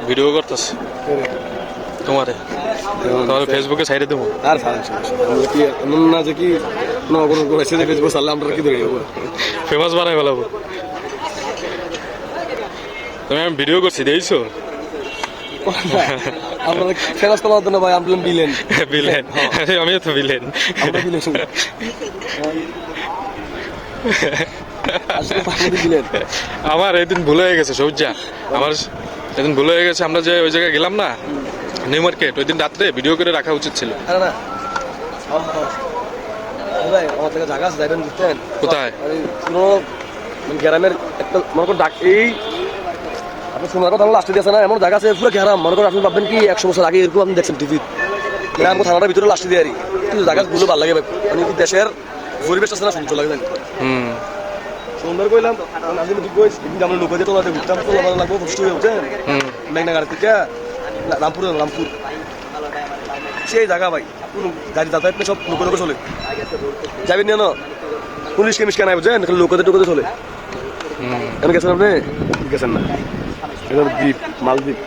video করতেছে তোমারে তোমার ফেসবুকে সাইডে দেবো আর কি এমন না যে কি কোনো করেছে যে ফেসবুক চাললে আমরা কি ধরে যাবো ফেমাস বানাই ফেলাবো তুমি আমি ভিডিও করছি দেখছো আমরা ফেমাস করার জন্য ভাই আমরা বিলেন বিলেন আমিও তো বিলেন আমরা বিলেন আসলে বিলেন আমার এদিন ভুল হয়ে গেছে সৌজা আমার এদিন ভুল হয়ে গেছে আমরা যে ওই জায়গায় গেলাম না নিউ মার্কেট ওই দিন রাত্রে ভিডিও করে রাখা উচিত ছিল না ভাই আমার থেকে জায়গা আছে যাবেন বুঝতেন কোথায় পুরো গ্রামের একটা মনে করুন ডাক এই আপনার সোনার কথা লাস্টে দিয়েছে না এমন জায়গা আছে পুরো গ্রাম মনে করেন আপনি ভাববেন কি 100 বছর আগে এরকম আপনি দেখছেন টিভি গ্রাম থানাটার ভিতরে লাস্টে দিয়ে কিন্তু জায়গাগুলো ভালো লাগে মানে দেশের পরিবেশ আছে না সুন্দর লাগে সুন্দর কইলাম আজকে আমরা লোক দিয়ে তোলাতে ঘুরতাম তোলা ভালো লাগবো কষ্ট হয়ে উঠছেন মেঘনা গাড়ি থেকে রামপুর সেই জায়গা ভাই গাড়ি যাতায়াত সব লোকে চলে যাবেন না পুলিশ কেমিস কেন বুঝছেন লোকদের টোকতে চলে কেন গেছেন আপনি গেছেন না দ্বীপ মালদ্বীপ